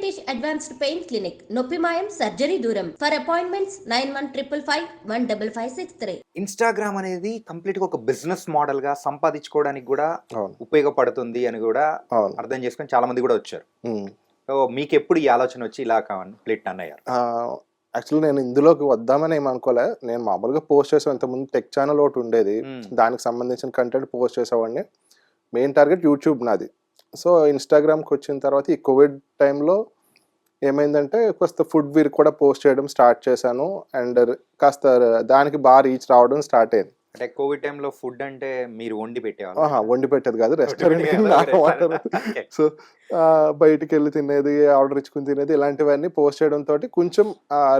Venkatesh advanced pain clinic, నొప్పి మాయం, surgery దూరం. For appointments 9155556563. ఇన్స్టాగ్రామ్ అనేది కంప్లీట్ గా ఒక బిజినెస్ మోడల్ గా సంపాదించుకోవడానికి కూడా అవును. ఉపయోగపడుతుంది అని కూడా అవును. అర్థం చేసుకొని చాలా మంది కూడా వచ్చారు. సో మీకు ఎప్పుడు ఈ ఆలోచన వచ్చి ఇలా ప్లేట్ అన్నయ్యారు? యాక్చువల్లీ నేను ఇందులోకి వద్దామని ఏమనుకోలే. నేను మామూలుగా పోస్ట్ చేసాను. ఇంతకుముందు టెక్ ఛానల్ ఒకటి ఉండేది, దానికి సంబంధించిన కంటెంట్ పోస్ట్ చేసేవాడిని. మెయిన్ టార్గెట్ యూట్యూబ్ నాది. సో ఇన్స్టాగ్రామ్కి వచ్చిన తర్వాత ఈ కోవిడ్ టైంలో ఏమైందంటే కాస్త ఫుడ్ వీర్ కూడా పోస్ట్ చేయడం స్టార్ట్ చేశాను. అండ్ కాస్త దానికి బాగా రీచ్ రావడం స్టార్ట్ అయింది. అంటే కోవిడ్ టైంలో ఫుడ్ అంటే మీరు వండి పెట్టేవాళ్ళు? వండి పెట్టేది కాదు, రెస్టారెంట్. సో బయటికి వెళ్ళి తినేది, ఆర్డర్ ఇచ్చుకుని తినేది, ఇలాంటివన్నీ పోస్ట్ చేయడంతో కొంచెం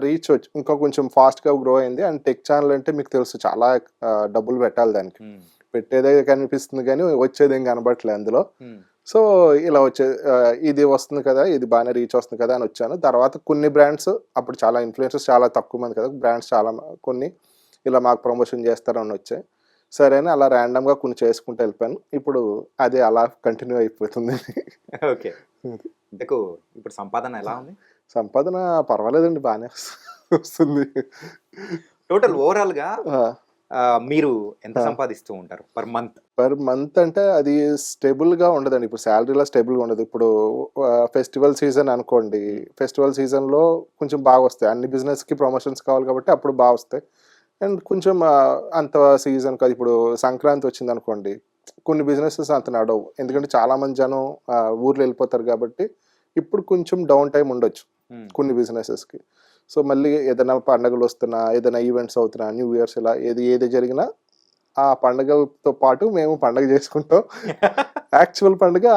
రీచ్ వచ్చి ఇంకా కొంచెం ఫాస్ట్గా గ్రో అయింది. అండ్ టెక్ ఛానల్ అంటే మీకు తెలుసు చాలా డబ్బులు పెట్టాలి దానికి. పెట్టేదే కనిపిస్తుంది కానీ వచ్చేది ఏం కనబడట్లేదు అందులో. సో ఇలా ఇది వస్తుంది కదా, ఇది బాగానే రీచ్ వస్తుంది కదా అని వచ్చాను. తర్వాత కొన్ని బ్రాండ్స్, అప్పుడు చాలా ఇన్ఫ్లుయెన్సర్స్ చాలా తక్కువ మంది కదా, బ్రాండ్స్ చాలా కొన్ని ఇలా మాకు ప్రమోషన్ చేస్తారని వచ్చాయి. సరే అని అలా ర్యాండమ్గా కొన్ని చేసుకుంటూ వెళ్ళిపోయాను. ఇప్పుడు అదే అలా కంటిన్యూ అయిపోతుంది. ఓకే. ఇంతకు ఇప్పుడు సంపాదన ఎలా ఉంది? సంపాదన పర్వాలేదండి, బాగానే వస్తుంది. టోటల్ ఓవరాల్ గా మీరు ఎంత సంపాదిస్తూ ఉంటారు పర్ మంత్? అంటే అది స్టేబుల్ గా ఉండదండి. ఇప్పుడు శాలరీలో స్టేబుల్ గా ఉండదు. ఇప్పుడు ఫెస్టివల్ సీజన్ అనుకోండి, ఫెస్టివల్ సీజన్ లో కొంచెం బాగా వస్తాయి. అన్ని బిజినెస్ కి ప్రమోషన్స్ కావాలి కాబట్టి అప్పుడు బాగా వస్తాయి. అండ్ కొంచెం అంత సీజన్ కాదు. ఇప్పుడు సంక్రాంతి వచ్చింది అనుకోండి, కొన్ని బిజినెసెస్ అంత నడవు, ఎందుకంటే చాలా మంది జనం ఊర్లో వెళ్ళిపోతారు కాబట్టి ఇప్పుడు కొంచెం డౌన్ టైం ఉండొచ్చు కొన్ని బిజినెసెస్కి. సో మళ్ళీ ఏదైనా పండుగలు వస్తున్నా, ఏదైనా ఈవెంట్స్ అవుతున్నా, న్యూ ఇయర్స్, ఇలా ఏది జరిగినా ఆ పండుగలతో పాటు మేము పండుగ చేసుకుంటాం. యాక్చువల్ పండుగ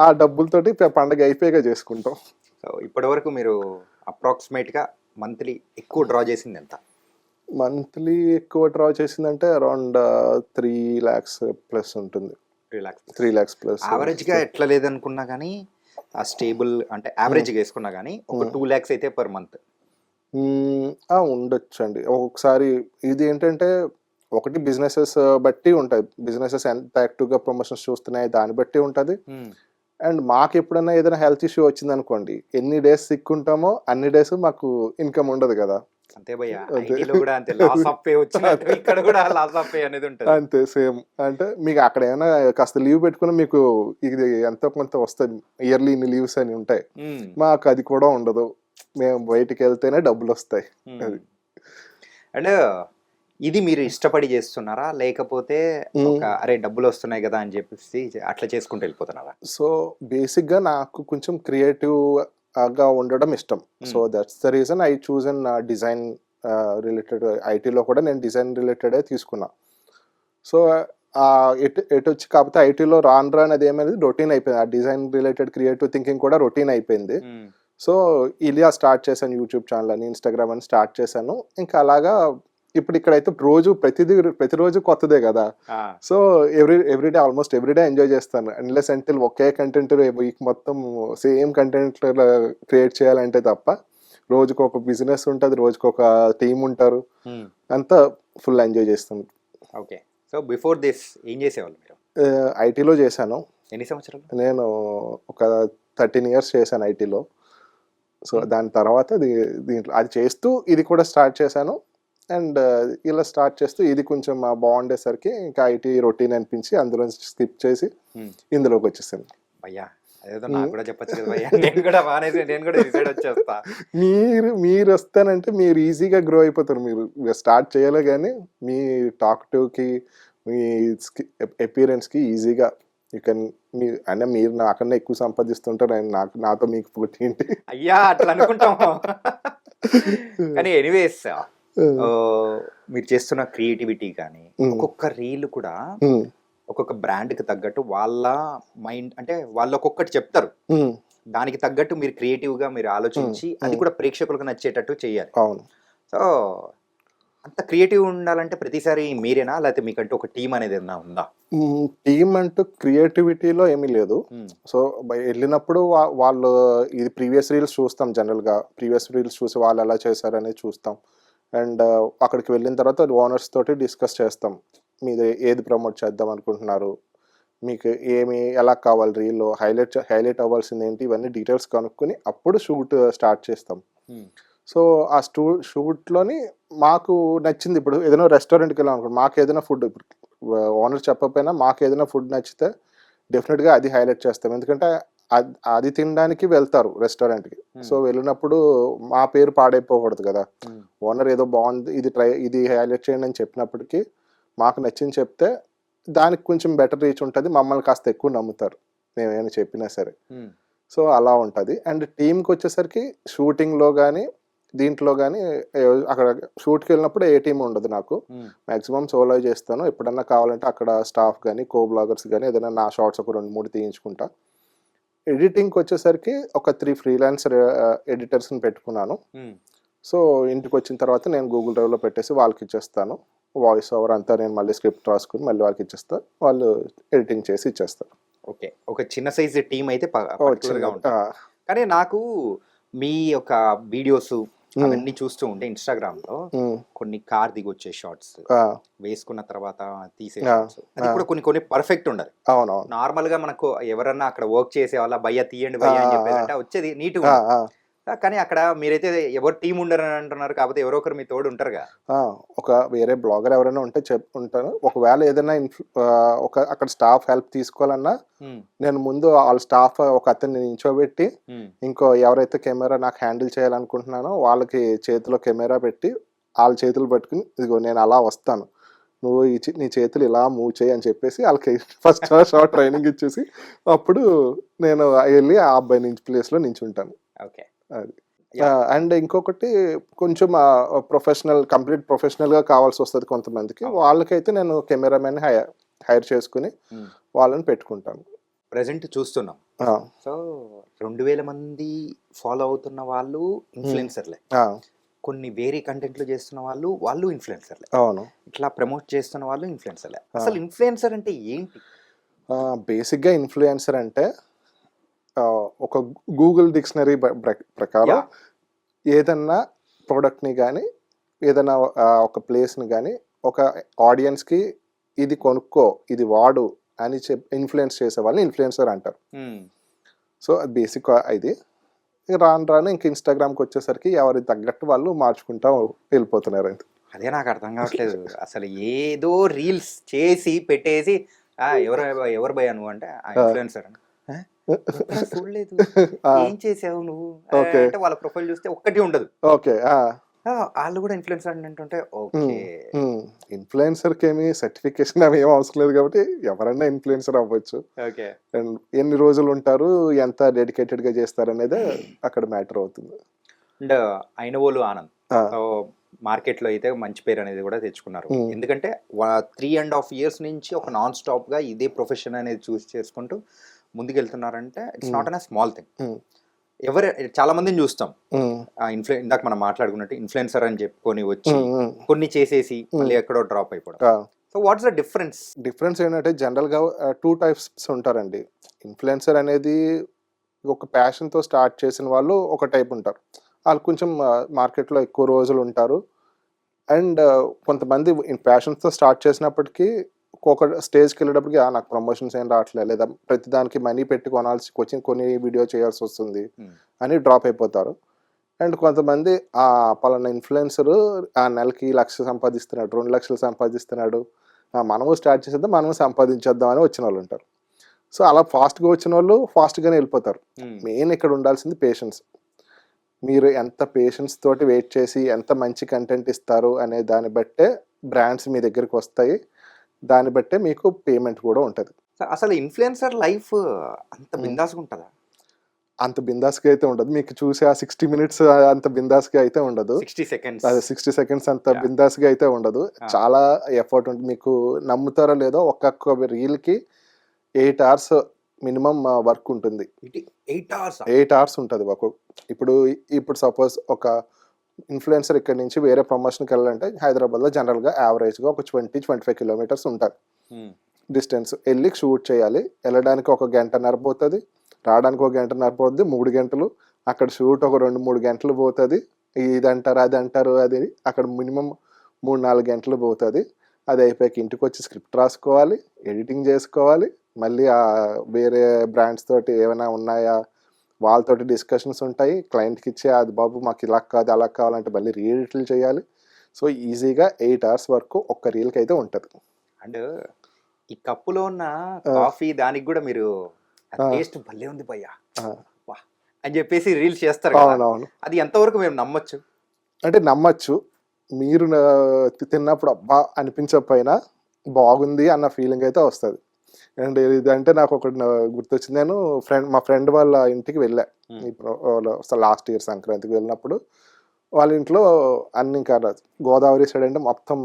ఆ డబ్బులతోటి పండుగ అయిపోయాక చేసుకుంటాం. సో ఇప్పటి వరకు మీరు అప్రాక్సిమేట్గా మంత్లీ ఎక్కువ డ్రా చేసింది ఎంత? మంత్లీ ఎక్కువ డ్రా చేసిందంటే అరౌండ్ 3 lakhs ప్లస్ ఉంటుంది. 3 lakhs ప్లస్. యావరేజ్గా ఎట్లా లేదనుకున్నా కానీ స్టేబుల్ అంటే యావరేజ్గా వేసుకున్నా కానీ ఒక 2 lakhs అయితే పర్ మంత్ ఉండొచ్చు అండి. ఒక్కొక్కసారి ఇది ఏంటంటే ఒకటి బిజినెసెస్ బట్టి ఉంటాయి. బిజినెసెస్ ఎంత యాక్టివ్గా ప్రమోషన్స్ చూస్తున్నాయి దాన్ని బట్టి ఉంటుంది. అండ్ మాకు ఎప్పుడైనా ఏదైనా హెల్త్ ఇష్యూ వచ్చింది అనుకోండి, ఎన్ని డేస్ సిక్ ఉంటామో అన్ని డేస్ మాకు ఇన్కమ్ ఉండదు కదా. అంతే భయ్యా, ఐటీలో కూడా అంతే, లాస్ ఆఫ్ పే వచ్చినట్టు ఇక్కడ కూడా లాస్ ఆఫ్ పే అనేది ఉంటుంది. అంతే సేమ్. అంటే మీకు అక్కడ ఏమైనా కాస్త లీవ్ పెట్టుకుని మీకు ఇది ఎంతో కొంత వస్తుంది, ఇయర్లీ ఇన్ని లీవ్స్ అని ఉంటాయి. మాకు అది కూడా ఉండదు, మేము బయటికి వెళ్తేనే డబ్బులు వస్తాయి. అది అంటే ఇది మీరు ఇష్టపడి చేస్తున్నారా, లేకపోతే అరే డబ్బులు వస్తున్నాయి కదా అని చెప్పేసి అట్లా చేసుకుంటూ వెళ్ళిపోతున్నారా? సో బేసిక్గా నాకు కొంచెం క్రియేటివ్ గా ఉండడం ఇష్టం. So that's the reason I choose an design related. ఐటీలో కూడా నేను డిజైన్ రిలేటెడే తీసుకున్నా. సో ఎటు వచ్చి కాకపోతే ఐటీలో రాను అది ఏమైంది, రొటీన్ అయిపోయింది. ఆ డిజైన్ రిలేటెడ్ క్రియేటివ్ థింకింగ్ కూడా రొటీన్ అయిపోయింది. సో ఇలా స్టార్ట్ చేశాను యూట్యూబ్ ఛానల్ అని, ఇన్స్టాగ్రామ్ అని స్టార్ట్ చేశాను. ఇంకా అలాగా ఇప్పుడు ఇక్కడైతే ప్రతిరోజు కొత్తదే కదా. So everyday almost everyday enjoy చేస్తాను. అన్లెస్ అంటిల్ ఒకే కంటెంట్ వీక్ మొత్తం సేమ్ కంటెంట్ క్రియేట్ చేయాలంటే తప్ప. రోజుకు ఒక బిజినెస్ ఉంటుంది, రోజుకు ఒక టీమ్ ఉంటారు, అంతా ఫుల్ ఎంజాయ్ చేస్తాను. ఓకే. సో బిఫోర్ దిస్ ఏం చేసేవాళ్ళు మీరు? ఐటీలో చేశాను. ఎన్ని సంవత్సరాలు? నేను ఒక 13 years చేశాను ఐటీలో. సో దాని తర్వాత దీంట్లో అది చేస్తూ ఇది కూడా స్టార్ట్ చేశాను. అండ్ ఇలా స్టార్ట్ చేస్తూ ఇది కొంచెం బాగుండేసరికి ఇంకా ఐటీ రొటీన్ అనిపించి అందులో స్కిప్ చేసి ఇందులోకి వచ్చేసాను. భయ్యా అదేదో నాకు కూడా చెప్పచ్చు కదా భయ్యా, నేను కూడా డిసైడ్ వచ్చేస్తా. మీరు వస్తానంటే మీరు ఈజీగా గ్రో అయిపోతారు. మీరు స్టార్ట్ చేయాలి కానీ మీ టాక్టివ్కి, మీ అపియరెన్స్కి ఈజీగా అంటే మీరు నాకన్నా ఎక్కువ సంపాదిస్తుంటారు. నాతో మీకు పోటీ ఏంటి అయ్యా, అట్లా అనుకుంటాం. కానీ ఎనీవేస్ మీరు చేస్తున్న క్రియేటివిటీ కానీ ఒక్కొక్క రీల్ కూడా ఒక్కొక్క బ్రాండ్ కి తగ్గట్టు వాళ్ళ మైండ్, అంటే వాళ్ళు ఒక్కొక్కటి చెప్తారు, దానికి తగ్గట్టు మీరు క్రియేటివ్ గా మీరు ఆలోచించి అది కూడా ప్రేక్షకులకు నచ్చేటట్టు చేయాలి. అవును. సో అంత క్రియేటివ్ ఉండాలంటే ప్రతిసారి మీరేనా, లేకపోతే మీకంటూ ఒక టీం అనేది ఏమన్నా ఉందా? టీం అంటూ క్రియేటివిటీలో ఏమీ లేదు. సో వెళ్ళినప్పుడు వాళ్ళు ఇది ప్రీవియస్ రీల్స్ చూస్తాం, జనరల్గా ప్రీవియస్ రీల్స్ చూసి వాళ్ళు ఎలా చేశారనేది చూస్తాం. అండ్ అక్కడికి వెళ్ళిన తర్వాత ఓనర్స్ తోటి డిస్కస్ చేస్తాం, మీరు ఏది ప్రమోట్ చేద్దాం అనుకుంటున్నారు, మీకు ఏమి ఎలా కావాలి రీల్లో హైలైట్ అవ్వాల్సింది ఏంటి ఇవన్నీ డీటెయిల్స్ కనుక్కొని అప్పుడు షూట్ స్టార్ట్ చేస్తాం. సో ఆ షూట్లోని మాకు నచ్చింది, ఇప్పుడు ఏదైనా రెస్టారెంట్కి వెళ్ళాం అనుకోండి, మాకు ఏదైనా ఫుడ్ ఇప్పుడు ఓనర్ చెప్పకపోయినా మాకు ఏదైనా ఫుడ్ నచ్చితే డెఫినెట్గా అది హైలైట్ చేస్తాం. ఎందుకంటే అది తినడానికి వెళ్తారు రెస్టారెంట్కి. సో వెళ్ళినప్పుడు మా పేరు పాడైపోకూడదు కదా. ఓనర్ ఏదో బాగుంది ఇది హైలైట్ చేయండి అని చెప్పినప్పటికీ మాకు నచ్చింది చెప్తే దానికి కొంచెం బెటర్ రీచ్ ఉంటుంది, మమ్మల్ని కాస్త ఎక్కువ నమ్ముతారు మేమేమైనా చెప్పినా సరే. సో అలా ఉంటుంది. అండ్ టీంకి వచ్చేసరికి షూటింగ్లో కానీ దీంట్లో కానీ అక్కడ షూట్కి వెళ్ళినప్పుడు ఏ టీం ఉండదు నాకు, మ్యాక్సిమం సోలో చేస్తాను. ఎప్పుడన్నా కావాలంటే అక్కడ స్టాఫ్ కానీ కో బ్లాగర్స్ కానీ ఏదైనా నా షార్ట్స్ ఒక 2-3 తీయించుకుంటా. ఎడిటింగ్కి వచ్చేసరికి ఒక 3 ఫ్రీలాన్సర్ ఎడిటర్స్ని పెట్టుకున్నాను. సో ఇంటికి వచ్చిన తర్వాత నేను గూగుల్ డ్రైవ్లో పెట్టేసి వాళ్ళకి ఇచ్చేస్తాను. వాయిస్ ఓవర్ అంతా నేను మళ్ళీ స్క్రిప్ట్ రాసుకుని మళ్ళీ వాళ్ళకి ఇచ్చేస్తాను, వాళ్ళు ఎడిటింగ్ చేసి ఇచ్చేస్తారు. ఓకే, ఒక చిన్న సైజ్ టీం అయితే కానీ నాకు మీ యొక్క వీడియోస్ అవన్నీ చూస్తూ ఉంటే ఇన్స్టాగ్రామ్ లో కొన్ని కార్ దిగి వచ్చే షార్ట్స్ వేసుకున్న తర్వాత తీసే షార్ట్స్ అది కూడా కొన్ని పర్ఫెక్ట్ ఉండాలి. అవునవును. నార్మల్ గా మనకు ఎవరన్నా అక్కడ వర్క్ చేసే వాళ్ళ భయ్య తీయండి భయ్య అని చెప్పేదంటే వచ్చేది నీట్గా, కానీ అక్కడ మీరైతే ఎవరు టీం ఉండరు అని అంటున్నారు, కాకపోతే ఎవరో ఒకరు మీ తోడు ఉంటారుగా. ఒక వేరే బ్లాగర్ ఎవరైనా ఉంటే ఉంటాను. ఒకవేళ ఏదైనా అక్కడ స్టాఫ్ హెల్ప్ తీసుకోవాలన్నా నేను ముందు వాళ్ళ స్టాఫ్ ఒక అతన్ని నించోబెట్టి ఇంకో ఎవరైతే కెమెరా నాకు హ్యాండిల్ చేయాలనుకుంటున్నానో వాళ్ళకి చేతిలో కెమెరా పెట్టి వాళ్ళ చేతులు పట్టుకుని ఇదిగో నేను అలా వస్తాను, నువ్వు నీ చేతులు ఇలా మూవ్ చేయి అని చెప్పేసి వాళ్ళకి ఫస్ట్ షార్ట్ ట్రైనింగ్ ఇచ్చేసి అప్పుడు నేను వెళ్ళి ఆ అబ్బాయి ప్లేస్లో నించుంటాను. ఓకే. అది. అండ్ ఇంకొకటి కొంచెం కంప్లీట్ ప్రొఫెషనల్గా కావాల్సి వస్తుంది కొంతమందికి, వాళ్ళకైతే నేను కెమెరామెన్ హైర్ చేసుకుని వాళ్ళని పెట్టుకుంటాను. ప్రెసెంట్ చూస్తున్నాం. సో 2000 మంది ఫాలో అవుతున్న వాళ్ళు ఇన్ఫ్లుయెన్సర్లే, కొన్ని వేరే కంటెంట్లు చేస్తున్న వాళ్ళు ఇన్ఫ్లుయెన్సర్లే, అవును, ఇట్లా ప్రమోట్ చేస్తున్న వాళ్ళు ఇన్ఫ్లుయెన్సర్లే. అసలు ఇన్ఫ్లుయెన్సర్ అంటే ఏంటి? బేసిక్గా ఇన్ఫ్లుయెన్సర్ అంటే ఒక గూగుల్ డిక్షనరీ ప్రకారం ఏదన్నా ప్రోడక్ట్ని కానీ ఏదైనా ఒక ప్లేస్ని కానీ ఒక ఆడియన్స్కి ఇది కొనుక్కో ఇది వాడు అని ఇన్ఫ్లుయెన్స్ చేసే వాళ్ళని ఇన్ఫ్లుయెన్సర్ అంటారు. సో అది బేసిక్ ఇది. రాను ఇంక ఇన్స్టాగ్రామ్కి వచ్చేసరికి ఎవరికి తగ్గట్టు వాళ్ళు మార్చుకుంటా వెళ్ళిపోతున్నారు. అదే నాకు అర్థం కావట్లేదు. అసలు ఏదో రీల్స్ చేసి పెట్టేసి ఎవరు భయ నువ్వు అంటే ఇన్ఫ్లుయెన్సర్ అని చూడలేదు, ఏం చేసావు నువ్వు అంటే వాళ్ళ ప్రొఫైల్ చూస్తే ఒక్కటి ఉండదు. ఓకే, వాళ్ళు కూడా ఇన్ఫ్లుయెన్సర్ అంటే ఓకే. ఇన్ఫ్లుయెన్సర్కి ఏమి సర్టిఫికేషన్ అవి ఏం అవసరం లేదు కాబట్టి ఎవరైనా ఇన్ఫ్లుయెన్సర్ అవ్వచ్చు. ఓకే. అండ్ ఎన్ని రోజులు ఉంటారు, ఎంత డెడికేటెడ్ గా చేస్తారు అనేది అక్కడ మ్యాటర్ అవుతుంది. అండ్ అయినవోలు ఆనంద్ మార్కెట్ లో అయితే మంచి పేరు అనేది కూడా తెచ్చుకున్నారు. ఎందుకంటే 3.5 years నుంచి ఒక నాన్ స్టాప్ గా ఇదే ప్రొఫెషన్ అనేది చూస్ చేసుకుంటూ ముందుకెళ్తున్నారంటే it's not an small thing. చాలా మందిని చూస్తాం ఇందాక మనం మాట్లాడుకున్నట్టు ఇన్ఫ్లుయెన్సర్ అని చెప్పుకొని వచ్చి కొన్ని చేసేసి మళ్ళీ ఎక్కడో డ్రాప్ అయిపోవడం. సో వాట్స్ ద డిఫరెన్స్ ఏంటంటే జనరల్ గా 2 types ఉంటారండి. ఇన్ఫ్లుయెన్సర్ అనేది ఒక ప్యాషన్ తో స్టార్ట్ చేసిన వాళ్ళు ఒక టైప్ ఉంటారు, వాళ్ళు కొంచెం మార్కెట్లో ఎక్కువ రోజులు ఉంటారు. అండ్ కొంతమంది ప్యాషన్స్తో స్టార్ట్ చేసినప్పటికీ ఒక స్టేజ్కి వెళ్ళేటప్పటికి నాకు ప్రమోషన్స్ ఏం రావట్లేదు, లేదా ప్రతిదానికి మనీ పెట్టి కొన్ని వీడియో చేయాల్సి వస్తుంది అని డ్రాప్ అయిపోతారు. అండ్ కొంతమంది పలానా ఇన్ఫ్లుయెన్సర్ ఆ నెలకి 1 లక్ష సంపాదిస్తున్నాడు, 2 లక్షలు సంపాదిస్తున్నాడు, మనము స్టార్ట్ చేసేద్దాం మనము సంపాదించేద్దాం అని వచ్చిన వాళ్ళు ఉంటారు. సో అలా ఫాస్ట్గా వచ్చిన వాళ్ళు ఫాస్ట్గానే వెళ్ళిపోతారు. మెయిన్ ఇక్కడ ఉండాల్సింది పేషెన్స్. మీరు ఎంత పేషెన్స్ తోటి వెయిట్ చేసి ఎంత మంచి కంటెంట్ ఇస్తారు అనే దాన్ని బట్టే బ్రాండ్స్ మీ దగ్గరికి వస్తాయి, దాన్ని బట్టే మీకు పేమెంట్ కూడా ఉంటుంది. అసలు ఇన్ఫ్లుయెన్సర్ లైఫ్ అంత బిందాస్గా ఉంటుందా? అంత బిందాస్గా అయితే ఉండదు. మీకు చూసే ఆ 60 minutes అంత బిందాస్గా అయితే ఉండదు. 60 seconds అంత బిందాస్గా అయితే ఉండదు. చాలా ఎఫర్ట్ ఉంటుంది. మీకు నమ్ముతారో లేదో ఒక్కొక్క రీల్కి 8 hours మినిమం వర్క్ ఉంటుంది. 8 hours ఉంటుంది వర్క్. ఇప్పుడు సపోజ్ ఒక ఇన్ఫ్లుయెన్సర్ ఇక్కడ నుంచి వేరే ప్రమోషన్కి వెళ్ళాలంటే హైదరాబాద్లో జనరల్గా యావరేజ్గా ఒక 20-25 kilometers ఉంటుంది డిస్టెన్స్. వెళ్ళి షూట్ చేయాలి, వెళ్ళడానికి 1 గంటన్నర పోతుంది, రావడానికి 1 గంటన్నర పోతుంది, 3 గంటలు. అక్కడ షూట్ ఒక 2-3 గంటలు పోతుంది. ఇది అంటారు అది అంటారు అది అక్కడ మినిమం 3-4 గంటలు పోతుంది. అది అయిపోయాక ఇంటికి వచ్చి స్క్రిప్ట్ రాసుకోవాలి, ఎడిటింగ్ చేసుకోవాలి, మళ్ళీ ఆ వేరే బ్రాండ్స్ తోటి ఏమైనా ఉన్నాయా వాళ్ళతోటి డిస్కషన్స్ ఉంటాయి. క్లయింట్కి ఇచ్చే అది బాబు మాకు ఇలా కాదు అలా కావాలంటే మళ్ళీ రీఎడిట్లు చేయాలి. సో ఈజీగా 8 hours వరకు ఒక్క రీల్కి అయితే ఉంటుంది. అండ్ ఈ కప్పులో ఉన్న కాఫీ దానికి కూడా మీరు టేస్ట్ భలే ఉంది భయ్యా వా అని చెప్పేసి రీల్స్ చేస్తారు కదా. అవునవును. అది ఎంతవరకు మేము నమ్మొచ్చు? అంటే నమ్మచ్చు. మీరు తిన్నప్పుడు అబ్బా అనిపించకపోయినా బాగుంది అన్న ఫీలింగ్ అయితే వస్తుంది. అండ్ ఇదంటే నాకు ఒకటి గుర్తొచ్చింది. నేను మా ఫ్రెండ్ వాళ్ళ ఇంటికి వెళ్ళా ఇప్పుడు లాస్ట్ ఇయర్ సంక్రాంతికి వెళ్ళినప్పుడు. వాళ్ళ ఇంట్లో అన్ని ఇంకా గోదావరి సైడ్ అంటే మొత్తం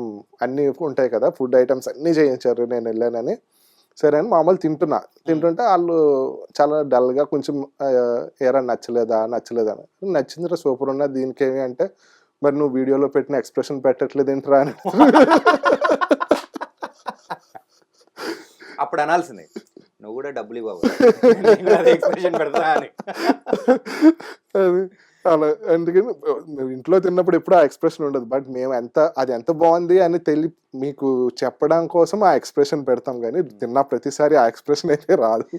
అన్నీ ఉంటాయి కదా, ఫుడ్ ఐటమ్స్ అన్నీ చేయించారు. నేను వెళ్ళానని సరే అని మామూలు తింటుంటే వాళ్ళు చాలా డల్గా కొంచెం ఏరా నచ్చలేదా అని. నచ్చిందిరా సూపర్ ఉన్నది దీనికి ఏమి అంటే, మరి నువ్వు వీడియోలో పెట్టిన ఎక్స్ప్రెషన్ పెట్టట్లేదు ఏంట్రా అని. అప్పుడు అనాల్సింది నువ్వు కూడా డబ్బులు ఇవ్వవు ఎక్స్ప్రెషన్ పెడతా అని. అది అలా అందుకని ఇంట్లో తిన్నప్పుడు ఎప్పుడు ఆ ఎక్స్ప్రెషన్ ఉండదు. బట్ మేము అది ఎంత బాగుంది అని మీకు చెప్పడం కోసం ఆ ఎక్స్ప్రెషన్ పెడతాం, కానీ తిన్న ప్రతిసారి ఆ ఎక్స్ప్రెషన్ అయితే రాదు.